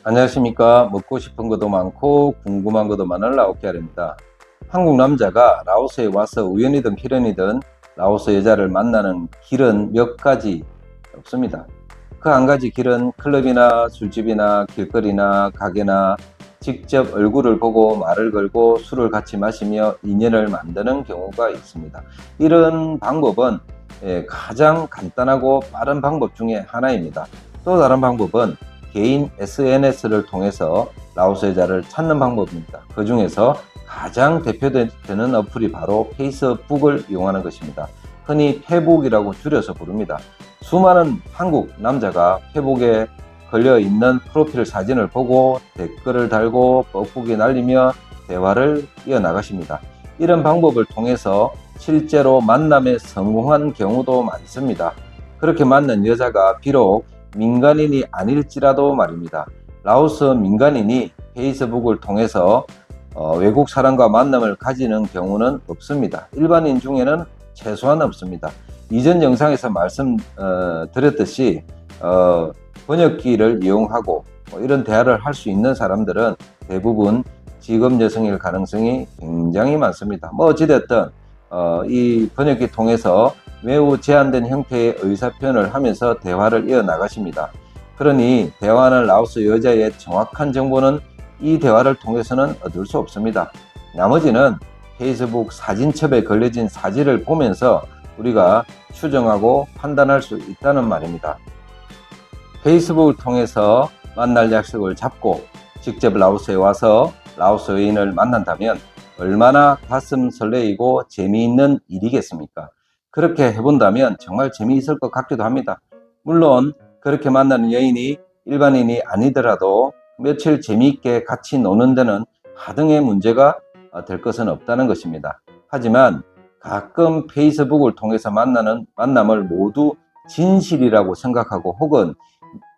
안녕하십니까. 먹고 싶은 것도 많고 궁금한 것도 많은 라오케알입니다. 한국 남자가 라오스에 와서 우연이든 필연이든 라오스 여자를 만나는 길은 몇 가지 없습니다. 그 한 가지 길은 클럽이나 술집이나 길거리나 가게나 직접 얼굴을 보고 말을 걸고 술을 같이 마시며 인연을 만드는 경우가 있습니다. 이런 방법은 가장 간단하고 빠른 방법 중에 하나입니다. 또 다른 방법은 개인 SNS를 통해서 라오스 여자를 찾는 방법입니다. 그 중에서 가장 대표되는 어플이 바로 페이스북을 이용하는 것입니다. 흔히 페북이라고 줄여서 부릅니다. 수많은 한국 남자가 페북에 걸려 있는 프로필 사진을 보고 댓글을 달고 뻐꾸기 날리며 대화를 이어나가십니다. 이런 방법을 통해서 실제로 만남에 성공한 경우도 많습니다. 그렇게 만난 여자가 비록 민간인이 아닐지라도 말입니다. 라오스 민간인이 페이스북을 통해서 외국 사람과 만남을 가지는 경우는 없습니다. 일반인 중에는 최소한 없습니다. 이전 영상에서 말씀드렸듯이 번역기를 이용하고 이런 대화를 할 수 있는 사람들은 대부분 직업 여성일 가능성이 굉장히 많습니다. 어찌됐든 이 번역기 통해서 매우 제한된 형태의 의사표현을 하면서 대화를 이어나가십니다. 그러니 대화하는 라오스 여자의 정확한 정보는 이 대화를 통해서는 얻을 수 없습니다. 나머지는 페이스북 사진첩에 걸려진 사진을 보면서 우리가 추정하고 판단할 수 있다는 말입니다. 페이스북을 통해서 만날 약속을 잡고 직접 라오스에 와서 라오스 여인을 만난다면 얼마나 가슴 설레이고 재미있는 일이겠습니까? 그렇게 해본다면 정말 재미있을 것 같기도 합니다. 물론 그렇게 만나는 여인이 일반인이 아니더라도 며칠 재미있게 같이 노는 데는 하등의 문제가 될 것은 없다는 것입니다. 하지만 가끔 페이스북을 통해서 만나는 만남을 모두 진실이라고 생각하고 혹은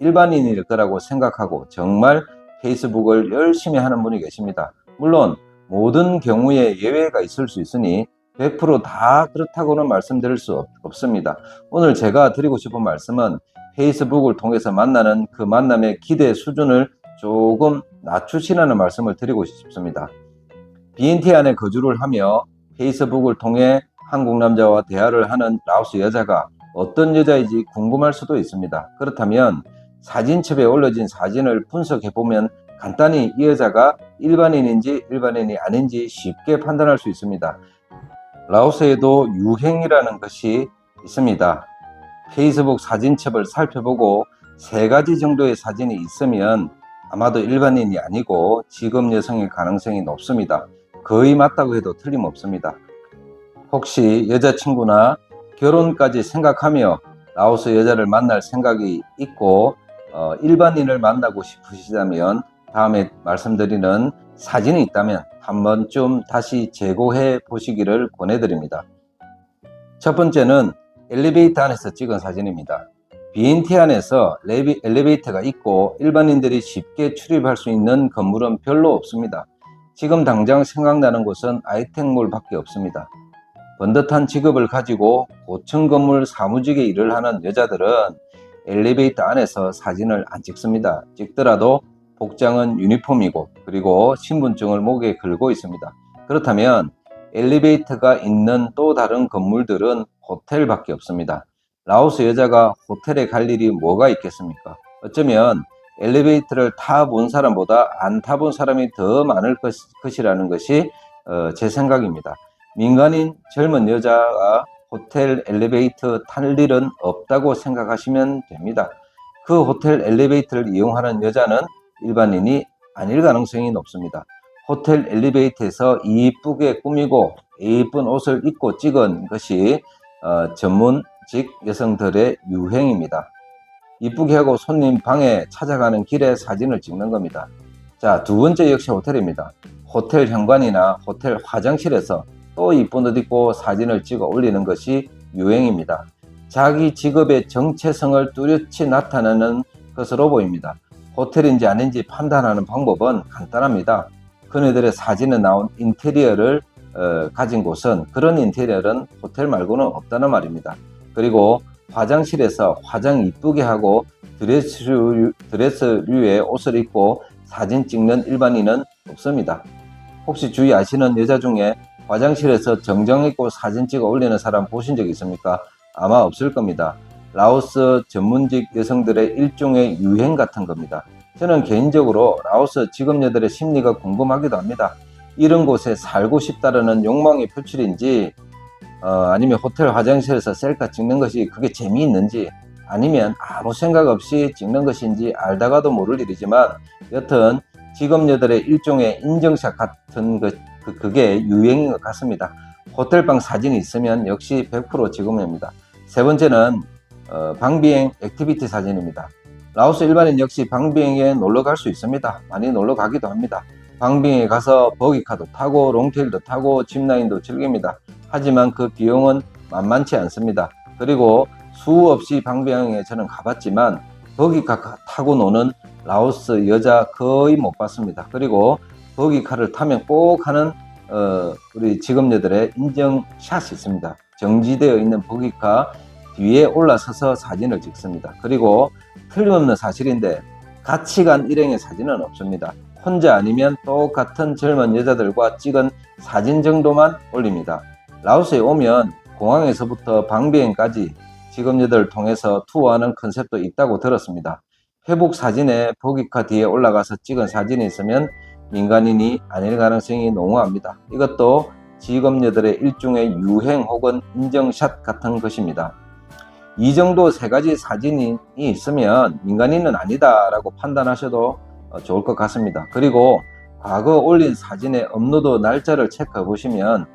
일반인일 거라고 생각하고 정말 페이스북을 열심히 하는 분이 계십니다. 물론 모든 경우에 예외가 있을 수 있으니 100%다 그렇다고는 말씀드릴 수 없습니다. 오늘 제가 드리고 싶은 말씀은 페이스북을 통해서 만나는 그 만남의 기대 수준을 조금 낮추시라는 말씀을 드리고 싶습니다. BNT 안에 거주를 하며 페이스북을 통해 한국 남자와 대화를 하는 라오스 여자가 어떤 여자인지 궁금할 수도 있습니다. 그렇다면 사진첩에 올려진 사진을 분석해보면 간단히 이 여자가 일반인인지 일반인이 아닌지 쉽게 판단할 수 있습니다. 라오스에도 유행이라는 것이 있습니다. 페이스북 사진첩을 살펴보고 3가지 정도의 사진이 있으면 아마도 일반인이 아니고 직업 여성일 가능성이 높습니다. 거의 맞다고 해도 틀림없습니다. 혹시 여자친구나 결혼까지 생각하며 라오스 여자를 만날 생각이 있고 일반인을 만나고 싶으시다면 다음에 말씀드리는 사진이 있다면 한 번쯤 다시 재고해 보시기를 권해드립니다. 첫 번째는 엘리베이터 안에서 찍은 사진입니다. BNT 안에서 엘리베이터가 있고 일반인들이 쉽게 출입할 수 있는 건물은 별로 없습니다. 지금 당장 생각나는 곳은 아이텍몰 밖에 없습니다. 번듯한 직업을 가지고 고층 건물 사무직에 일을 하는 여자들은 엘리베이터 안에서 사진을 안 찍습니다. 찍더라도 복장은 유니폼이고 그리고 신분증을 목에 걸고 있습니다. 그렇다면 엘리베이터가 있는 또 다른 건물들은 호텔밖에 없습니다. 라오스 여자가 호텔에 갈 일이 뭐가 있겠습니까? 어쩌면 엘리베이터를 타본 사람보다 안 타본 사람이 더 많을 것이라는 것이 제 생각입니다. 민간인 젊은 여자가 호텔 엘리베이터 탈 일은 없다고 생각하시면 됩니다. 그 호텔 엘리베이터를 이용하는 여자는 일반인이 아닐 가능성이 높습니다. 호텔 엘리베이터에서 이쁘게 꾸미고 예쁜 옷을 입고 찍은 것이 전문직 여성들의 유행입니다. 이쁘게 하고 손님 방에 찾아가는 길에 사진을 찍는 겁니다. 자, 두 번째 역시 호텔입니다. 호텔 현관이나 호텔 화장실에서 또 이쁜 옷 입고 사진을 찍어 올리는 것이 유행입니다. 자기 직업의 정체성을 뚜렷이 나타내는 것으로 보입니다. 호텔인지 아닌지 판단하는 방법은 간단합니다. 그네들의 사진에 나온 인테리어를 가진 곳은 그런 인테리어는 호텔 말고는 없다는 말입니다. 그리고 화장실에서 화장 이쁘게 하고 드레스류의 옷을 입고 사진 찍는 일반인은 없습니다. 혹시 주의하시는 여자 중에 화장실에서 정장 입고 사진 찍어 올리는 사람 보신 적 있습니까? 아마 없을 겁니다. 라오스 전문직 여성들의 일종의 유행 같은 겁니다. 저는 개인적으로 라오스 직업녀들의 심리가 궁금하기도 합니다. 이런 곳에 살고 싶다라는 욕망의 표출인지, 아니면 호텔 화장실에서 셀카 찍는 것이 그게 재미있는지, 아니면 아무 생각 없이 찍는 것인지 알다가도 모를 일이지만, 여튼 직업녀들의 일종의 인증샷 같은 그게 유행인 것 같습니다. 호텔방 사진이 있으면 역시 100% 직업녀입니다. 세 번째는 방비행 액티비티 사진입니다. 라오스 일반인 역시 방비행에 놀러 갈 수 있습니다. 많이 놀러 가기도 합니다. 방비행에 가서 버기카도 타고 롱테일도 타고 짚라인도 즐깁니다. 하지만 그 비용은 만만치 않습니다. 그리고 수없이 방비행에 저는 가봤지만 버기카 타고 노는 라오스 여자 거의 못 봤습니다. 그리고 버기카를 타면 꼭 하는 우리 직업녀들의 인증샷이 있습니다. 정지되어 있는 버기카 뒤에 올라서서 사진을 찍습니다. 그리고 틀림없는 사실인데 같이 간 일행의 사진은 없습니다. 혼자 아니면 똑같은 젊은 여자들과 찍은 사진 정도만 올립니다. 라오스에 오면 공항에서부터 방비행까지 직업녀들을 통해서 투어하는 컨셉도 있다고 들었습니다. 회복 사진에 버기카 뒤에 올라가서 찍은 사진이 있으면 민간인이 아닐 가능성이 농후합니다. 이것도 직업녀들의 일종의 유행 혹은 인증샷 같은 것입니다. 이 정도 세 가지 사진이 있으면 민간인은 아니다 라고 판단하셔도 좋을 것 같습니다. 그리고 과거 올린 사진의 업로드 날짜를 체크해 보시면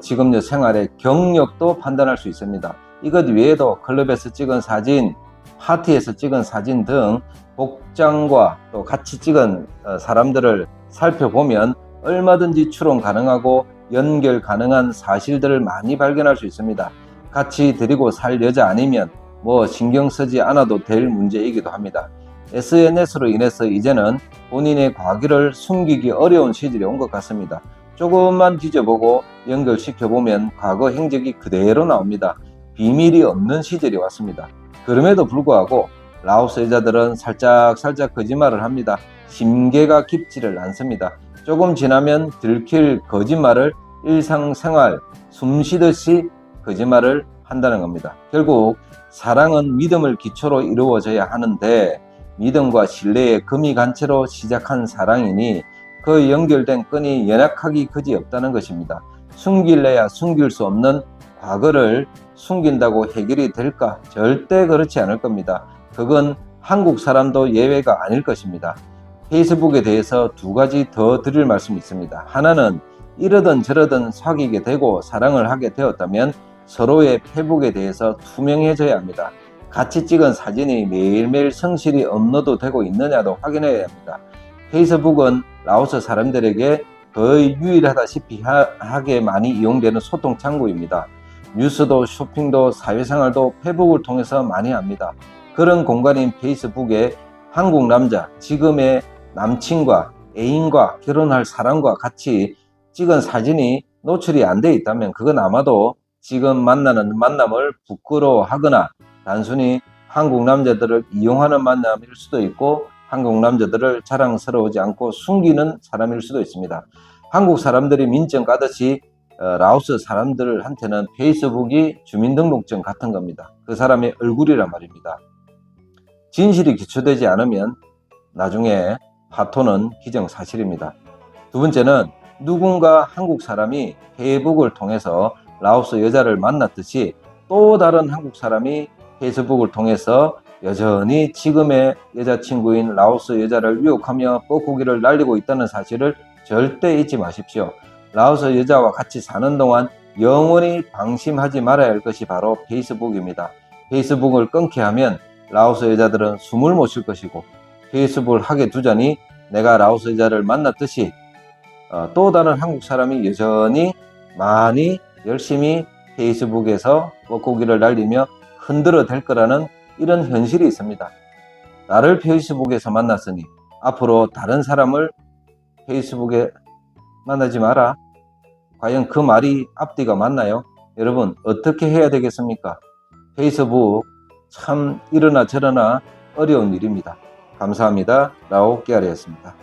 직업녀 생활의 경력도 판단할 수 있습니다. 이것 외에도 클럽에서 찍은 사진, 파티에서 찍은 사진 등 복장과 또 같이 찍은 사람들을 살펴보면 얼마든지 추론 가능하고 연결 가능한 사실들을 많이 발견할 수 있습니다. 같이 데리고 살 여자 아니면 뭐 신경 쓰지 않아도 될 문제이기도 합니다. SNS로 인해서 이제는 본인의 과거를 숨기기 어려운 시절이 온 것 같습니다. 조금만 뒤져보고 연결시켜보면 과거 행적이 그대로 나옵니다. 비밀이 없는 시절이 왔습니다. 그럼에도 불구하고 라오스 여자들은 살짝 거짓말을 합니다. 심계가 깊지를 않습니다. 조금 지나면 들킬 거짓말을 일상생활 숨쉬듯이 거짓말을 한다는 겁니다. 결국 사랑은 믿음을 기초로 이루어져야 하는데 믿음과 신뢰의 금이 간채로 시작한 사랑이니 그 연결된 끈이 연약하기 그지없다는 것입니다. 숨길래야 숨길 수 없는 과거를 숨긴다고 해결이 될까? 절대 그렇지 않을 겁니다. 그건 한국 사람도 예외가 아닐 것입니다. 페이스북에 대해서 두 가지 더 드릴 말씀이 있습니다. 하나는 이러든 저러든 사귀게 되고 사랑을 하게 되었다면 서로의 페북에 대해서 투명해져야 합니다. 같이 찍은 사진이 매일매일 성실히 업로드되고 있느냐도 확인해야 합니다. 페이스북은 라오스 사람들에게 거의 유일하다시피 하게 많이 이용되는 소통 창구입니다. 뉴스도 쇼핑도 사회생활도 페북을 통해서 많이 합니다. 그런 공간인 페이스북에 한국 남자, 지금의 남친과 애인과 결혼할 사람과 같이 찍은 사진이 노출이 안 돼 있다면 그건 아마도 지금 만나는 만남을 부끄러워하거나 단순히 한국 남자들을 이용하는 만남일 수도 있고 한국 남자들을 자랑스러워하지 않고 숨기는 사람일 수도 있습니다. 한국 사람들이 민증 까듯이 라오스 사람들한테는 페이스북이 주민등록증 같은 겁니다. 그 사람의 얼굴이란 말입니다. 진실이 기초되지 않으면 나중에 파토는 기정사실입니다. 두 번째는 누군가 한국 사람이 페이북을 통해서 라오스 여자를 만났듯이 또 다른 한국 사람이 페이스북을 통해서 여전히 지금의 여자친구인 라오스 여자를 유혹하며 뻐꾸기를 날리고 있다는 사실을 절대 잊지 마십시오. 라오스 여자와 같이 사는 동안 영원히 방심하지 말아야 할 것이 바로 페이스북입니다. 페이스북을 끊게 하면 라오스 여자들은 숨을 못 쉴 것이고 페이스북을 하게 두자니 내가 라오스 여자를 만났듯이 또 다른 한국 사람이 여전히 많이 열심히 페이스북에서 뻐꾸기를 날리며 흔들어 댈 거라는 이런 현실이 있습니다. 나를 페이스북에서 만났으니 앞으로 다른 사람을 페이스북에 만나지 마라. 과연 그 말이 앞뒤가 맞나요? 여러분 어떻게 해야 되겠습니까? 페이스북 참 이러나 저러나 어려운 일입니다. 감사합니다. 라오 깨알이었습니다.